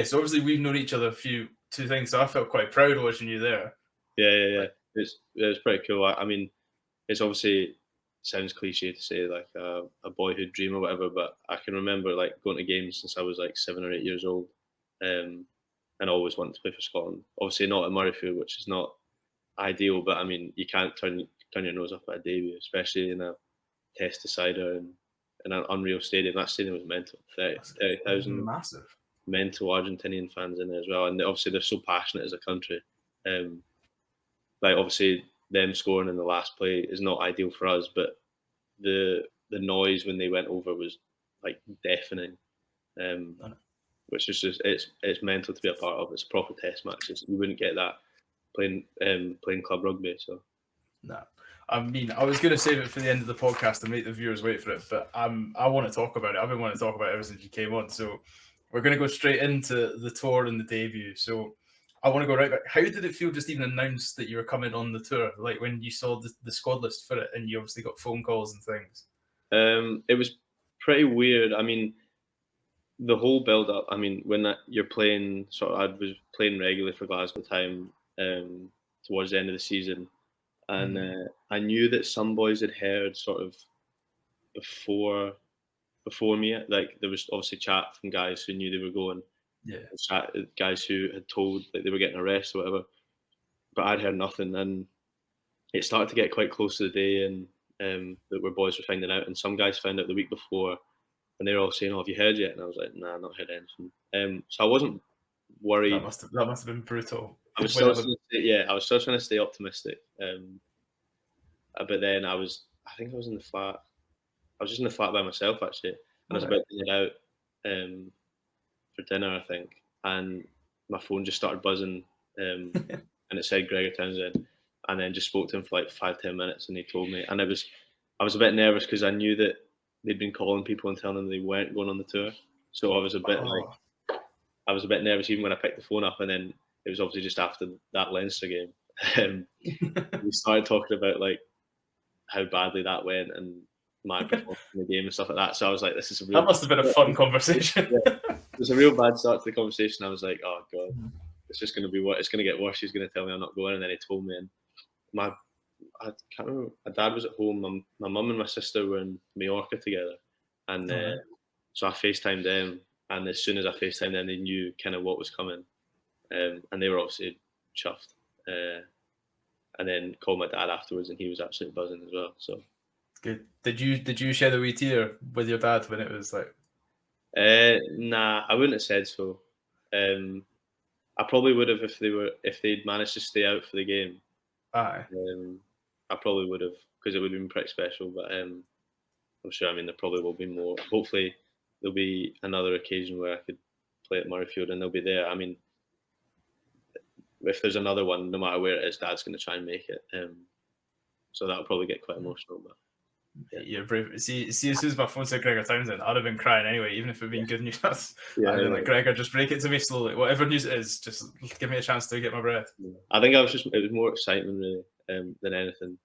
So obviously we've known each other two things, so I felt quite proud watching you there. Yeah. It was pretty cool. I mean, it's obviously sounds cliche to say like a boyhood dream or whatever, but I can remember like going to games since I was like 7 or 8 years old, and always wanted to play for Scotland. Obviously not at Murrayfield, which is not ideal, but I mean you can't turn your nose up at a debut, especially in a test decider and in an unreal stadium. That stadium was mental. 30,000 massive, mental Argentinian fans in there as well, and obviously they're so passionate as a country. Like obviously them scoring in the last play is not ideal for us, but the noise when they went over was like deafening, which is just it's mental to be a part of. It's proper test matches. You wouldn't get that playing club rugby. So no. I mean, I was going to save it for the end of the podcast and make the viewers wait for it, but I want to talk about it. I've been wanting to talk about it ever since you came on. So we're going to go straight into the tour and the debut. So I want to go right back. How did it feel just even announced that you were coming on the tour? Like when you saw the squad list for it and you obviously got phone calls and things? It was pretty weird. I mean, the whole build up. I mean, when you're playing, I was playing regularly for Glasgow Time towards the end of the season. And I knew that some boys had heard sort of before me. Like there was obviously chat from guys who knew they were going. Yeah. Chat guys who had told like they were getting a rest or whatever. But I'd heard nothing, and it started to get quite close to the day, and that where boys were finding out, and some guys found out the week before, and they were all saying, "Oh, have you heard yet?" And I was like, "Nah, not heard anything." So I wasn't worried. That must have been brutal. I was still trying to stay optimistic. But then I think I was in the flat. I was just in the flat by myself actually, and I was about to head out for dinner, I think, and my phone just started buzzing, and it said Gregor Townsend, and then just spoke to him for like 5-10 minutes, and he told me, and I was a bit nervous because I knew that they'd been calling people and telling them they weren't going on the tour, so I was a bit nervous even when I picked the phone up, and then it was obviously just after that Leinster game. We started talking about like how badly that went and my performance in the game and stuff like that. So I was like, this is a real... That must have been a fun conversation. Yeah. It was a real bad start to the conversation. I was like, oh God, it's just going to be it's going to get worse. He's going to tell me I'm not going. And then he told me, and I can't remember, my dad was at home. My mum and my sister were in Majorca together. And so I FaceTimed them. And as soon as I FaceTimed them, they knew kind of what was coming. And they were obviously chuffed. And then called my dad afterwards, and he was absolutely buzzing as well. So good. Did you shed a wee tear with your dad when it was like? Nah, I wouldn't have said so. I probably would have if they'd managed to stay out for the game. Aye. I probably would have, because it would have been pretty special. But I'm sure. I mean, there probably will be more. Hopefully, there'll be another occasion where I could play at Murrayfield, and they'll be there. I mean, if there's another one, no matter where it is, Dad's going to try and make it. So that'll probably get quite emotional. But yeah. You're brave. See, as soon as my phone said Gregor Townsend, I'd have been crying anyway, even if it had been good news. I'd have been like, Gregor, just break it to me slowly. Whatever news it is, just give me a chance to get my breath. I think it was more excitement really than anything.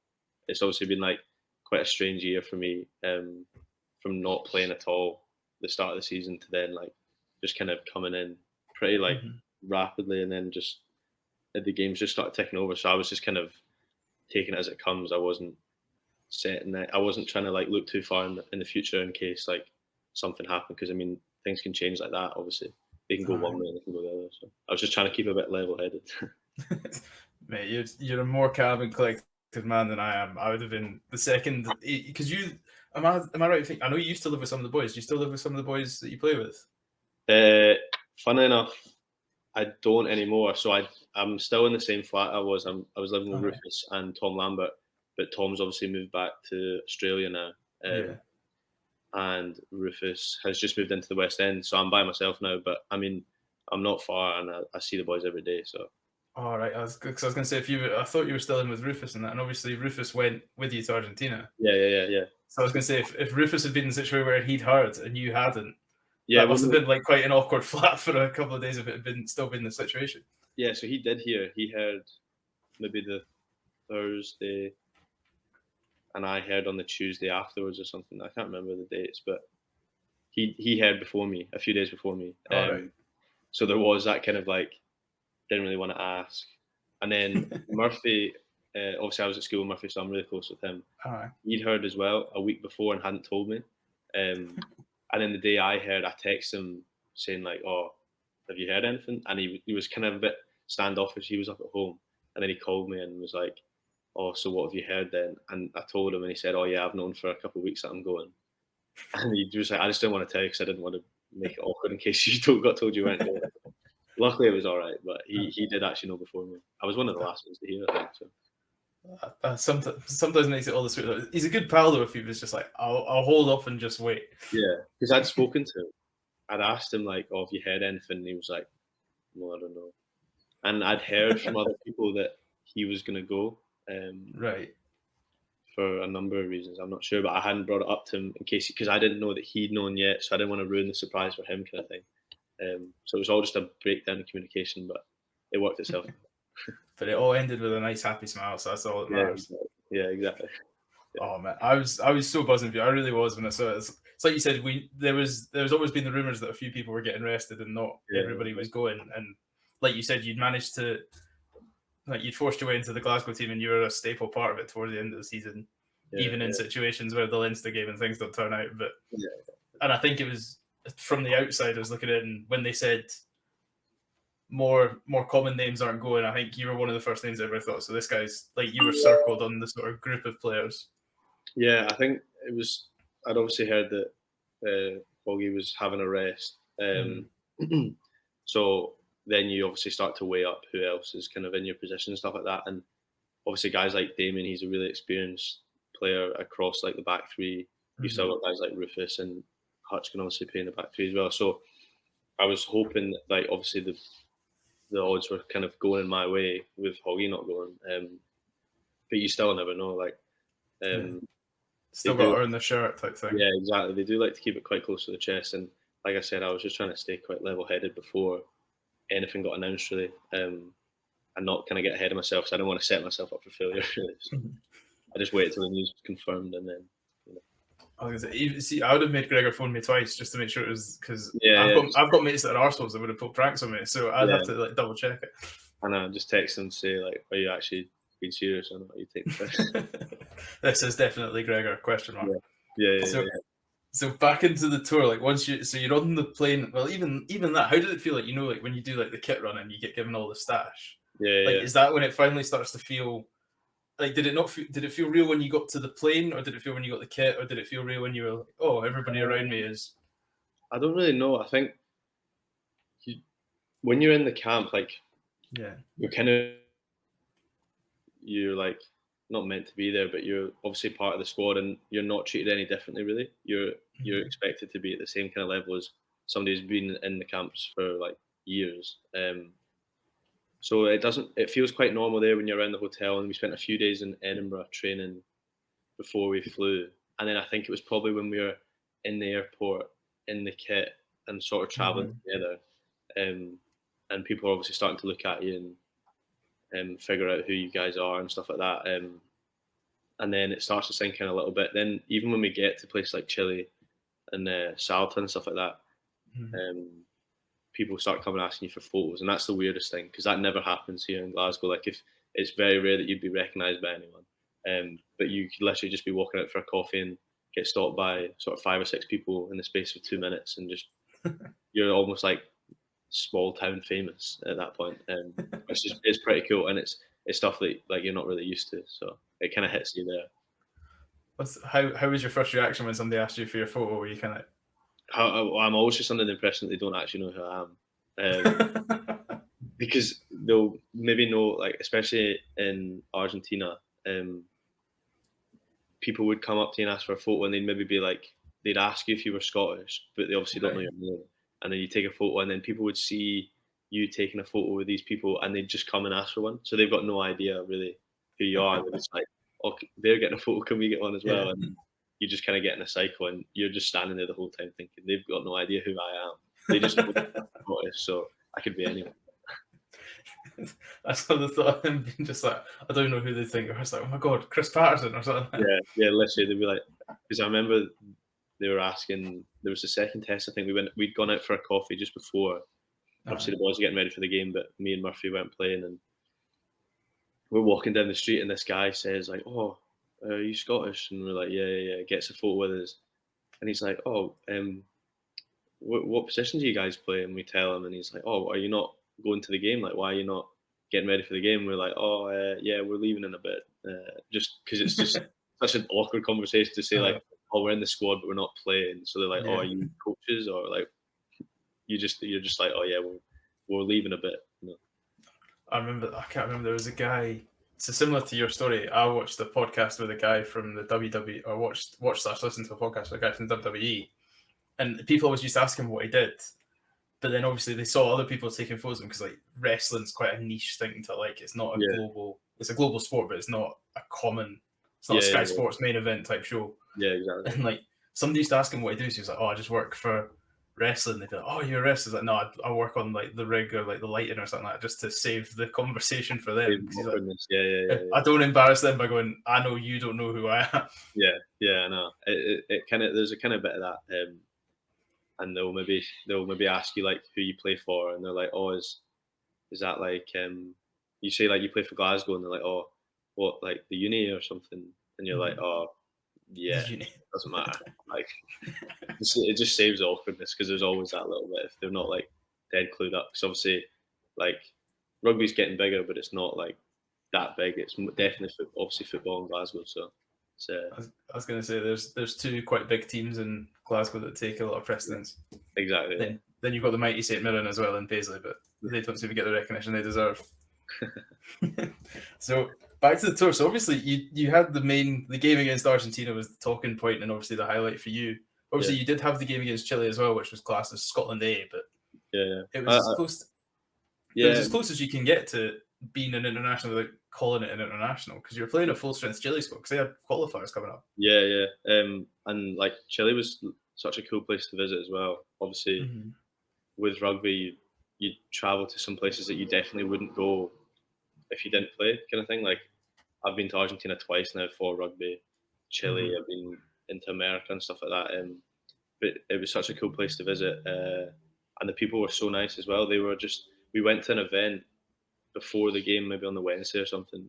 It's obviously been like quite a strange year for me, from not playing at all the start of the season to then like just kind of coming in pretty like rapidly, and then just the games just started ticking over. So I was just kind of taking it as it comes. I wasn't setting it. I wasn't trying to like look too far in the future in case like something happened, because I mean things can change like that. Obviously, they can go one way and they can go the other. So I was just trying to keep a bit level-headed. Mate, you're a more calm and collected man than I am. I would have been the second, because you. Am I right to think? I know you used to live with some of the boys. Do you still live with some of the boys that you play with? Funnily enough, I don't anymore. So I'm still in the same flat I was. I was living with Rufus and Tom Lambert, but Tom's obviously moved back to Australia now. And Rufus has just moved into the West End, so I'm by myself now. But I mean, I'm not far, and I see the boys every day. So. All right, I was going to say I thought you were still in with Rufus and that, and obviously Rufus went with you to Argentina. Yeah. So I was going to say if Rufus had been in a situation where he'd heard and you hadn't, that must have been like quite an awkward flat for a couple of days if it had still been the situation. Yeah, so he did hear. He heard maybe the Thursday, and I heard on the Tuesday afterwards or something. I can't remember the dates, but he heard before me, a few days before me. Right. So there was that kind of like, didn't really want to ask. And then Murphy, obviously I was at school with Murphy, so I'm really close with him. Aye. He'd heard as well a week before and hadn't told me. And then the day I heard, I texted him saying like, "Oh, have you heard anything?" And he was kind of a bit standoffish. He was up at home, and then he called me and was like, "Oh, so what have you heard then?" And I told him, and he said, "Oh yeah, I've known for a couple of weeks that I'm going." And he was like, "I just didn't want to tell you because I didn't want to make it awkward in case you got told you weren't going." Luckily, it was all right, but he did actually know before me. I was one of the last ones to hear, I think. So. Sometimes makes it all the sweeter. He's a good pal though. If he was just like, I'll hold off and just wait. Yeah, because I'd spoken to him. I'd asked him like, "Oh, have you heard anything?" And he was like, "No, I don't know." And I'd heard from other people that he was going to go. Right. For a number of reasons. I'm not sure, but I hadn't brought it up to him in case, because I didn't know that he'd known yet, so I didn't want to ruin the surprise for him, kind of thing. So it was all just a breakdown in communication, but it worked itself. But it all ended with a nice, happy smile, so that's all that matters. Yeah, exactly. Yeah. Oh man, I was so buzzing for you. I really was when I saw it. It's like you said, there was always been the rumours that a few people were getting rested and not everybody was going. And like you said, you'd managed to, like, you'd forced your way into the Glasgow team, and you were a staple part of it towards the end of the season, even in situations where the Leinster game and things don't turn out. But and I think it was from the outside, I was looking at, and when they said more common names aren't going, I think you were one of the first names I ever thought. So this guy's like, you were circled on the sort of group of players. Yeah, I think it was. I'd obviously heard that Hoggy was having a rest. So then you obviously start to weigh up who else is kind of in your position and stuff like that. And obviously guys like Damien, he's a really experienced player across like the back three. You've still got guys like Rufus and Hutch can obviously play in the back three as well. So I was hoping that, like, obviously the odds were kind of going in my way with Hoggy not going. But you still never know. Like, still got to earn the shirt type thing. Yeah, exactly. They do like to keep it quite close to the chest. And like I said, I was just trying to stay quite level-headed before anything got announced, really, and not kind of get ahead of myself. So I didn't want to set myself up for failure. Really. So I just waited till the news was confirmed, and then. I was gonna say, see, I would have made Gregor phone me twice just to make sure it was, because I've got mates that are arseholes that would have put pranks on me, so I'd have to like double check it. And I just text them and say like, "Are you actually being serious or not? Are you taking this?" This is definitely Gregor ? Yeah. So back into the tour, like once you're on the plane. Well, even that, how did it feel? Like, you know, like when you do like the kit run and you get given all the stash. Is that when it finally starts to feel? Like, did it feel real when you got to the plane, or did it feel when you got the kit, or did it feel real when you were like, oh, everybody around me is? I don't really know. I think when you're in the camp, like, you're like not meant to be there, but you're obviously part of the squad, and you're not treated any differently, really. You're expected to be at the same kind of level as somebody who's been in the camps for like years. So it feels quite normal there when you're around the hotel, and we spent a few days in Edinburgh training before we flew. And then I think it was probably when we were in the airport in the kit and sort of traveling together, and people are obviously starting to look at you and figure out who you guys are and stuff like that. And then it starts to sink in a little bit. Then even when we get to places like Chile and Salta and stuff like that, people start coming asking you for photos, and that's the weirdest thing, because that never happens here in Glasgow. Like, if it's very rare that you'd be recognised by anyone, but you could literally just be walking out for a coffee and get stopped by sort of 5 or 6 people in the space of 2 minutes, and just you're almost like small town famous at that point. It's pretty cool, and it's stuff that like you're not really used to, so it kind of hits you there. How was your first reaction when somebody asked you for your photo? Were you kind of? I'm always just under the impression that they don't actually know who I am, because they'll maybe know, like, especially in Argentina, people would come up to you and ask for a photo, and they'd maybe be like, they'd ask you if you were Scottish, but they obviously don't know your name, and then you take a photo, and then people would see you taking a photo with these people, and they'd just come and ask for one, so they've got no idea really who you are. It's like, oh, they're getting a photo, can we get one as well? And you just kind of get in a cycle, and you're just standing there the whole time thinking they've got no idea who I am. They just know Scottish, so I could be anyone. I saw the thought of him being just like, I don't know who they think. I was like, oh my god, Chris Patterson or something. Yeah, literally, they'd be like, because I remember they were asking. There was the second test. I think we'd gone out for a coffee just before, obviously the boys were getting ready for the game, but me and Murphy weren't playing, and we're walking down the street, and this guy says like, "Oh, are you Scottish?" And we're like, "Yeah." Gets a photo with us, and he's like, "Oh, what position do you guys play?" And we tell him, and he's like, "Oh, are you not going to the game? Like, why are you not getting ready for the game?" We're like, "Oh, yeah, we're leaving in a bit," just because it's just such an awkward conversation to say like, "Oh, we're in the squad, but we're not playing." So they're like, "Oh, are you coaches?" Or like, you're just like, "Oh yeah, we're leaving a bit." You know? I can't remember. There was a guy. So similar to your story, I watched a podcast with a guy from the WWE. I watched / listened to a podcast with a guy from the WWE, and people always used to ask him what he did. But then obviously they saw other people taking photos of him because like wrestling's quite a niche thing to like. It's not a global. It's a global sport, but it's not a common. It's not a Sky Sports main event type show. Yeah, exactly. And like somebody used to ask him what he does. He was like, "Oh, I just work for wrestling." They'd be like, "Oh, you're a wrestler?" He's like, "No, I work on like the rig or like the lighting or something like that, just to save the conversation for them." He's like, I don't embarrass them by going, "I know you don't know who I am." Yeah, I know. It kind of, there's a kind of bit of that, and they'll maybe ask you like who you play for, and they're like, "Oh, is that like you say like you play for Glasgow," and they're like, "Oh, what, like the uni or something?" And you're like, "Oh, yeah, doesn't matter." Like it just saves the awkwardness because there's always that little bit if they're not like dead clued up. Because obviously, like rugby's getting bigger, but it's not like that big. It's definitely obviously football in Glasgow. So it's, I was going to say there's two quite big teams in Glasgow that take a lot of precedence. Exactly. Then you've got the mighty St Mirren as well in Paisley, but they don't seem to get the recognition they deserve. So back to the tour. So obviously you had the game against Argentina was the talking point and obviously the highlight for you. Obviously you did have the game against Chile as well, which was classed as Scotland A, but it was as close. It was as close as you can get to being an international without calling it an international because you're playing a full strength Chile squad because they had qualifiers coming up. Yeah. And like Chile was such a cool place to visit as well. Obviously, with rugby, you travel to some places that you definitely wouldn't go if you didn't play, kind of thing. Like I've been to Argentina twice now for rugby. Chile, I've been into America and stuff like that. But it was such a cool place to visit, and the people were so nice as well. They were just. We went to an event before the game, maybe on the Wednesday or something,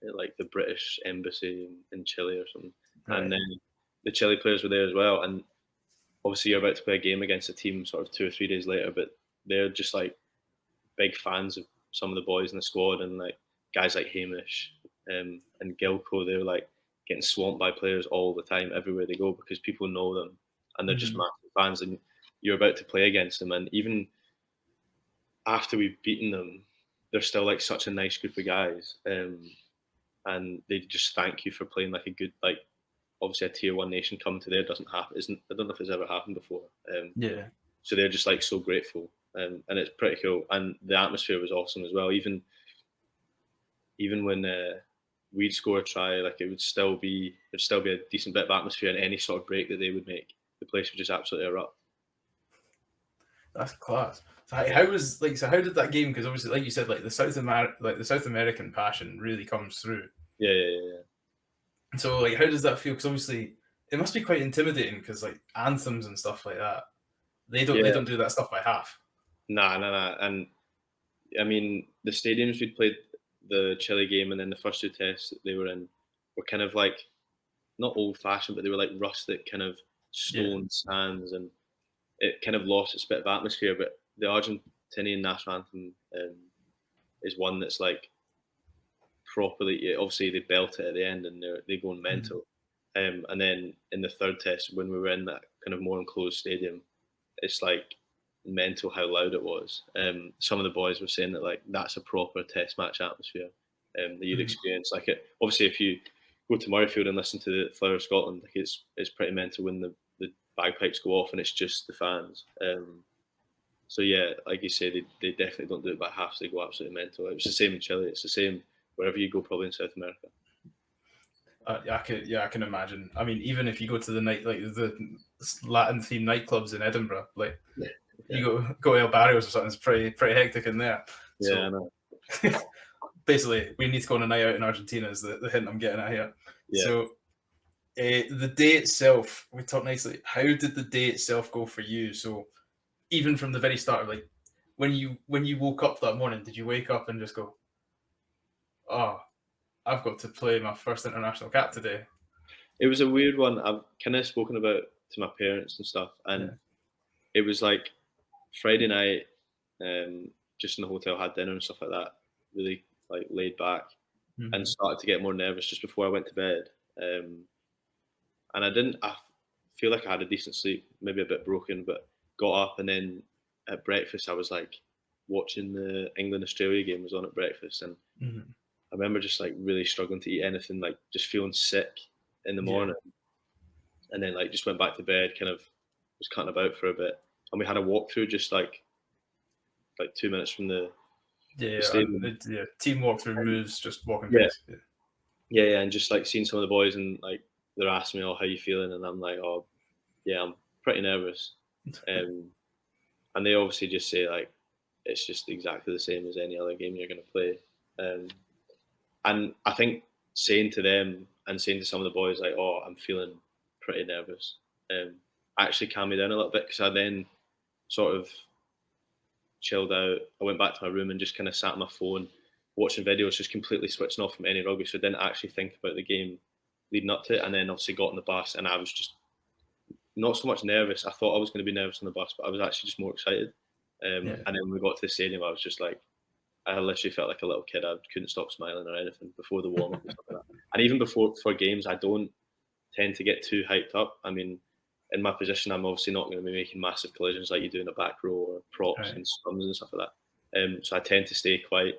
at like the British Embassy in Chile or something, and then the Chile players were there as well. And obviously, you're about to play a game against a team sort of 2 or 3 days later, but they're just like big fans of some of the boys in the squad, and like guys like Hamish and Gilco. They're like getting swamped by players all the time, everywhere they go, because people know them and they're just massive fans. And you're about to play against them, and even after we've beaten them, they're still like such a nice group of guys, and they just thank you for playing like a good, like obviously a tier 1 nation coming to there doesn't happen. I don't know if it's ever happened before. So they're just like so grateful, and it's pretty cool. And the atmosphere was awesome as well. Even when we'd score a try, like there'd still be a decent bit of atmosphere in any sort of break that they would make. The place would just absolutely erupt. That's class. So how did that game? Because obviously, like you said, like the South American passion really comes through. Yeah. So like, how does that feel? Because obviously, it must be quite intimidating. Because like anthems and stuff like that, they don't do that stuff by half. Nah. And I mean, the stadiums we'd played the Chile game and then the first 2 tests that they were in were kind of like not old fashioned, but they were like rustic kind of stone stands, and it kind of lost its bit of atmosphere. But the Argentinian national anthem is one that's like properly. Obviously, they belt it at the end and they go mental. And then in the third test, when we were in that kind of more enclosed stadium, it's like mental how loud it was. Some of the boys were saying that like that's a proper test match atmosphere that you'd experience. Like it, obviously, if you go to Murrayfield and listen to the Flower of Scotland, like it's pretty mental when the bagpipes go off and it's just the fans. So yeah, like you say, they definitely don't do it by half. So they go absolutely mental. It was the same in Chile. It's the same wherever you go, probably in South America. I can imagine. I mean, even if you go to the the Latin themed nightclubs in Edinburgh, like you go El Barrios or something, it's pretty hectic in there. Yeah, I know. Basically, we need to go on a night out in Argentina is the hint I'm getting at here. Yeah. So the day itself, we talked nicely. How did the day itself go for you? So even from the very start, like when you woke up that morning, did you wake up and just go, "Oh, I've got to play my first international cap today"? It was a weird one. I've kind of spoken about to my parents and stuff, and Yeah. it was like Friday night, just in the hotel, had dinner and stuff like that. Really like laid back, and Mhm. started to get more nervous just before I went to bed. And I didn't. I feel like I had a decent sleep, maybe a bit broken, but got up and then at breakfast I was like watching the England Australia game was on at breakfast, and Mhm. I remember just like really struggling to eat anything, like just feeling sick in the Yeah. morning, and then like just went back to bed, kind of was cutting about for a bit, and we had a walkthrough just like 2 minutes from the Yeah. And stadium. yeah, team walkthrough And moves, just walking yeah, pace. Yeah. yeah, and just like seeing some of the boys and like they're asking me, "Oh, how you feeling?" And I'm like, "Oh, yeah, I'm pretty nervous." Um, and they obviously just say like it's just exactly the same as any other game you're going to play. Um, and I think saying to them and saying to some of the boys like, "Oh, I'm feeling pretty nervous," actually calmed me down a little bit, because I then sort of chilled out. I went back to my room and just kind of sat on my phone watching videos, just completely switching off from any rugby. So I didn't actually think about the game leading up to it. And then obviously got on the bus and I was just not so much nervous. I thought I was going to be nervous on the bus, but I was actually just more excited. Yeah. And then when we got to the stadium, I was just like, I literally felt like a little kid. I couldn't stop smiling or anything before the warm up and stuff like that. And even before games, I don't tend to get too hyped up. I mean, in my position, I'm obviously not going to be making massive collisions like you do in a back row or props Right. and scrums and stuff like that. So I tend to stay quite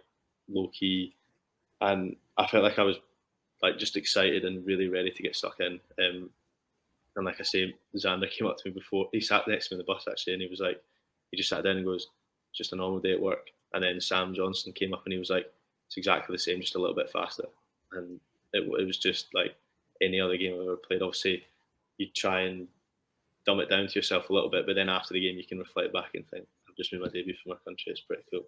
low key, and I felt like I was like just excited and really ready to get stuck in. And like I say, Xander came up to me before. He sat next to me in the bus actually, and he was like, he just sat down and goes, "It's just a normal day at work." And then Sam Johnson came up and he was like, "It's exactly the same, just a little bit faster." And it was just like any other game I've ever played. Obviously, you try and dumb it down to yourself a little bit, but then after the game, you can reflect back and think, "I've just made my debut for my country. It's pretty cool."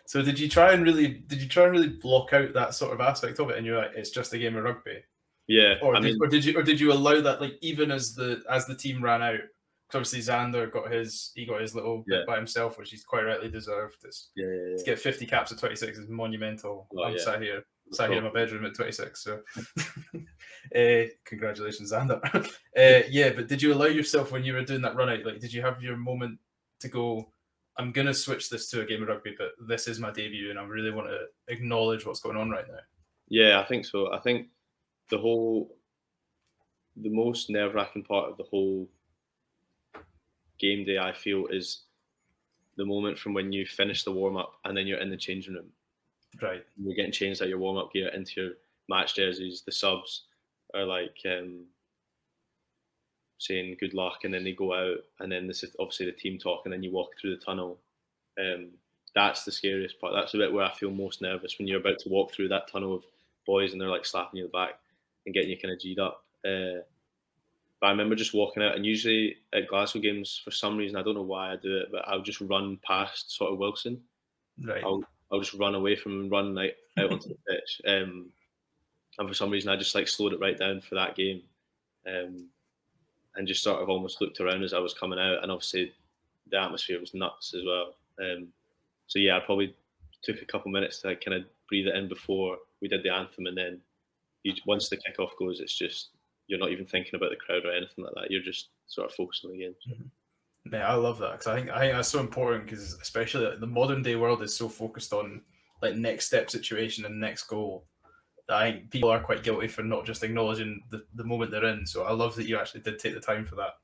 So did you try and really block out that sort of aspect of it, and you're like, it's just a game of rugby, Yeah, or I mean, did you allow that, like, even as the team ran out? Because obviously Xander got his little yeah, bit by himself, which he's quite rightly deserved. yeah, yeah, To yeah. get 50 caps at 26 is monumental. Oh I'm yeah, no sat here in my problem. bedroom at 26. So, congratulations, Xander. Yeah, but did you allow yourself when you were doing that run out? Like, did you have your moment to go, I'm gonna switch this to a game of rugby, but this is my debut, and I really want to acknowledge what's going on right now. Yeah, I think so. I think the whole, the most nerve wracking part of the whole game day, I feel, is the moment from when you finish the warm up and then you're in the changing room. Right. You're getting changed out your warm up gear into your match jerseys. The subs are like saying good luck, and then they go out, and then this is obviously the team talk, and then you walk through the tunnel. Um, that's the scariest part. That's the bit where I feel most nervous, when you're about to walk through that tunnel of boys and they're like slapping you in the back and getting you kind of G'd up. But I remember just walking out, and usually at Glasgow games, for some reason, I don't know why I do it, but I'll just run past sort of Wilson. Right. I'll just run away from him and run out onto the pitch. And for some reason, I just like slowed it right down for that game, um, and just sort of almost looked around as I was coming out. And obviously, the atmosphere was nuts as well. So yeah, I probably took a couple minutes to kind of breathe it in before we did the anthem, and then once the kickoff goes, it's just, you're not even thinking about the crowd or anything like that. You're just sort of focused on the game. So. Mhm. Yeah, I love that, because I think that's so important, because especially the modern day world is so focused on like next step situation and next goal, that I think people are quite guilty for not just acknowledging the moment they're in. So I love that you actually did take the time for that.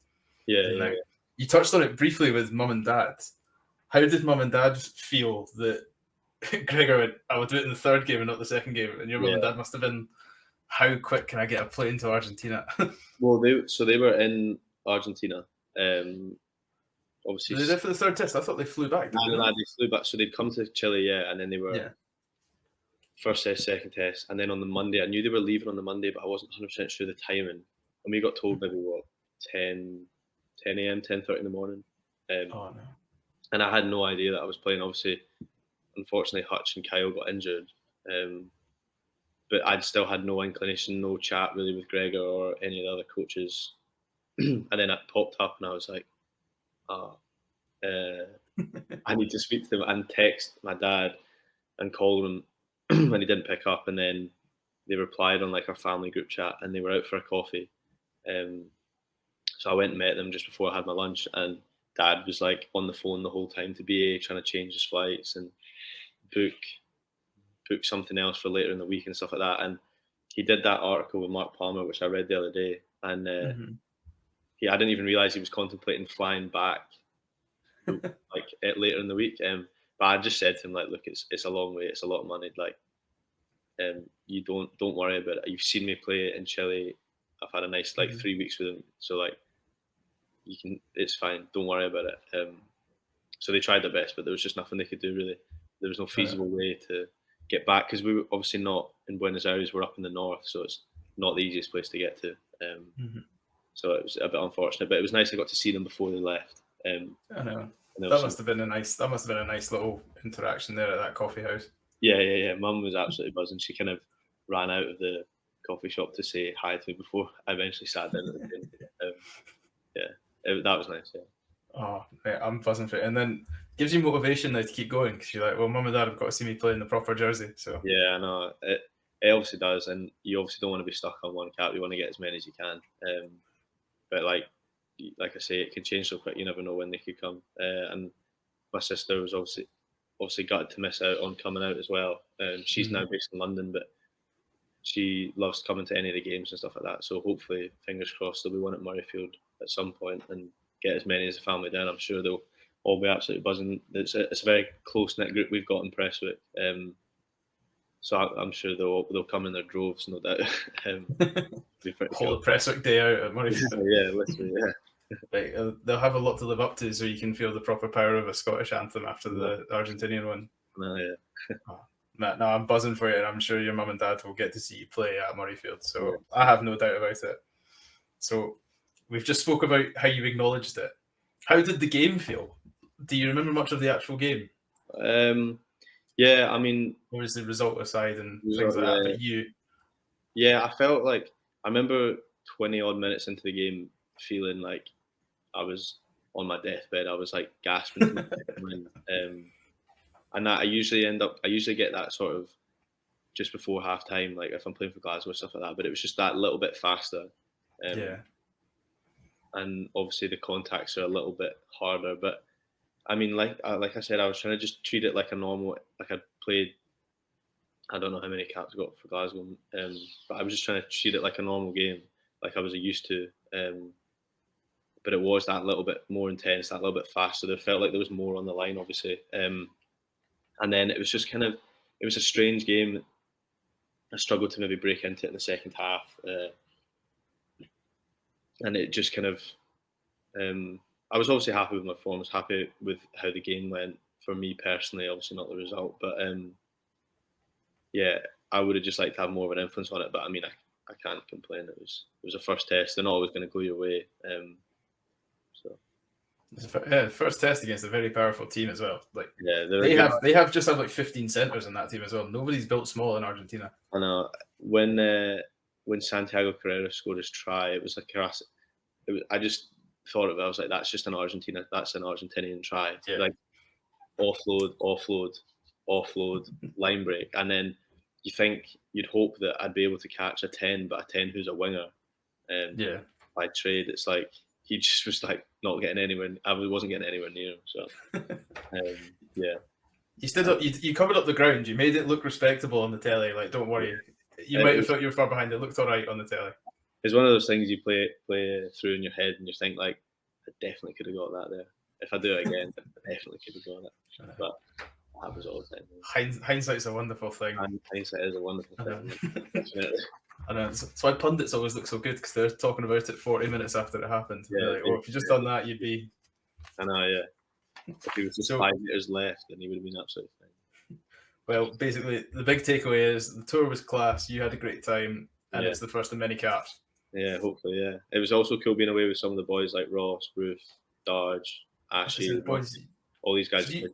Yeah, And yeah, now yeah. you touched on it briefly with mum and dad. How did mum and dad feel that Gregor went, I will do it in the third game and not the second game? And your mum and Yeah. dad must have been, how quick can I get a plane to Argentina? Well, they were in Argentina. Obviously, Were they there for the third test? I thought they flew back, did they not? they flew back. So they'd come to Chile, yeah, and then they were Yeah. first test, second test, and then on the Monday, I knew they were leaving on the Monday, but I wasn't 100% sure the timing. And we got told maybe what 10 a.m., 10:30 in the morning, Oh no. and I had no idea that I was playing. Obviously, unfortunately, Hutch and Kyle got injured, um, but I'd still had no inclination, no chat really with Gregor or any of the other coaches. And then it popped up, and I was like, "Ah." I need to speak to them and text my dad and call him when he didn't pick up, and then they replied on like our family group chat, and they were out for a coffee. So I went and met them just before I had my lunch, and Dad was like on the phone the whole time to BA trying to change his flights and book something else for later in the week and stuff like that. And he did that article with Mark Palmer, which I read the other day, and I didn't even realize he was contemplating flying back like later in the week. But I just said to him like, look, it's a long way, it's a lot of money. Like, you don't worry about it. You've seen me play in Chile. I've had a nice like 3 weeks with him, so like it's fine. Don't worry about it. So they tried their best, but there was just nothing they could do really. There was no feasible way to get back because we were obviously not in Buenos Aires. We're up in the north, so it's not the easiest place to get to. So it was a bit unfortunate, but it was nice I got to see them before they left. I know. That must have been a nice little interaction there at that coffee house. Yeah. Mum was absolutely buzzing. She kind of ran out of the coffee shop to say hi to me before I eventually sat down at the table. That was nice. Yeah. Oh, mate, I'm buzzing for it, and then gives you motivation now to keep going because you're like, well, Mum and Dad have got to see me play in the proper jersey. So yeah, I know it obviously does, and you obviously don't want to be stuck on one cap. You want to get as many as you can. But like I say, it can change so quick. You never know when they could come. And my sister was obviously gutted to miss out on coming out as well. She's now based in London, but she loves coming to any of the games and stuff like that. So hopefully, fingers crossed, there'll be one at Murrayfield at some point and get as many as the family down. I'm sure they'll all be absolutely buzzing. It's a very close knit group we've got in Prestwick. So I'm sure they'll come in their droves, no doubt. Whole Prestwick day out at Murrayfield. Yeah, literally, yeah. Like, they'll have a lot to live up to, so you can feel the proper power of a Scottish anthem after the Argentinian one. No, yeah. Matt, no, I'm buzzing for you, and I'm sure your mum and dad will get to see you play at Murrayfield. So I have no doubt about it. So we've just spoke about how you acknowledged it. How did the game feel? Do you remember much of the actual game? Yeah, I mean, what was the result aside and things like that? But you, yeah, I felt like I remember 20 odd minutes into the game feeling like I was on my deathbed. I was like gasping. And that I usually get that sort of just before half time, like if I'm playing for Glasgow or stuff like that. But it was just that little bit faster. And obviously the contacts are a little bit harder. But I mean, like I said, I was trying to just treat it like a normal, like I'd played. I don't know how many caps I got for Glasgow, but I was just trying to treat it like a normal game, like I was used to. But it was that little bit more intense, that little bit faster. There felt like there was more on the line, obviously. And then it was just it was a strange game. I struggled to maybe break into it in the second half. And it just I was obviously happy with my form. I was happy with how the game went for me personally, obviously not the result. But yeah, I would have just liked to have more of an influence on it. But I mean, I can't complain. It was a first test. They're not always going to go your way. So. Yeah, first test against a very powerful team as well. Like they have like 15 centers in that team as well. Nobody's built small in Argentina. I know when Santiago Carrera scored his try, it was like I just thought of it. I was like, that's an Argentinian try. Yeah. Like offload, line break, and then you think you'd hope that I'd be able to catch a 10, but a 10 who's a winger. By trade, it's like. He just was like not getting anywhere. I wasn't getting anywhere near him. So, yeah. You stood up. You covered up the ground. You made it look respectable on the telly. Like, don't worry. You might have felt you were far behind. It looked all right on the telly. It's one of those things you play through in your head, and you think like, I definitely could have got that there. If I do it again, I definitely could have got it. But that happens all the time. Hindsight's a wonderful thing. Hindsight is a wonderful thing. I know. That's why pundits always look so good because they're talking about it 40 minutes after it happened. Yeah, like, if you just done that, you'd be. I know, yeah. If he was just 5 meters left, then he would have been absolutely fine. Well, basically, the big takeaway is the tour was class. You had a great time, and it's the first of many caps. Yeah, hopefully, yeah. It was also cool being away with some of the boys like Ross, Ruth, Darge, Ashley, all these guys. I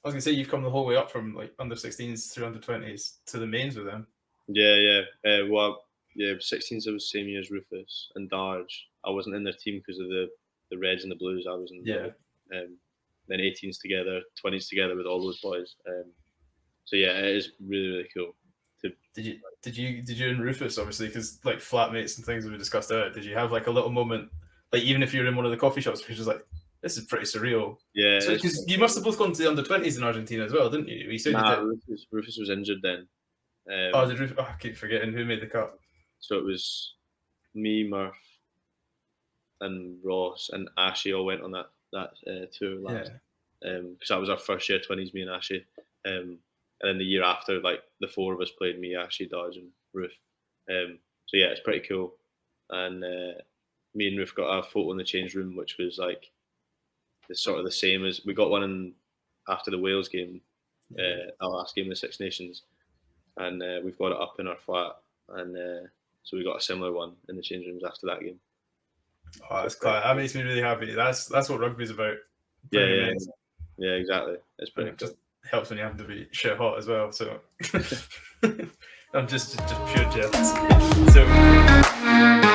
was gonna say you've come the whole way up from like under 16s through under 20s to the mains with them. Yeah. 16s I was same year as Rufus and Darge. I wasn't in their team because of the Reds and the Blues. I was in then 18s together, 20s together with all those boys. So yeah, it is really, really cool. Did you and Rufus, obviously, because like flatmates and things that we discussed out, did you have like a little moment, like even if you're in one of the coffee shops, because like, this is pretty surreal? Yeah, so because you must have both gone to the under-20s in Argentina as well, didn't you? You said you did. Rufus was injured then. I keep forgetting who made the cut. So it was me, Murph, and Ross and Ashley all went on that tour last. Because that was our first year 20s, me and Ashley. And then the year after, like the four of us played, me, Ashley, Dodge, and Roof. So yeah, it's pretty cool. And me and Roof got a photo in the change room, which was like sort of the same as we got one in after the Wales game, our last game of the Six Nations, and we've got it up in our flat, and so we got a similar one in the change rooms after that game. Oh, that's quite. That makes me really happy. That's what rugby's about. Yeah, exactly. It's pretty cool. Just helps when you have to be shit hot as well. So I'm just pure jealous. So.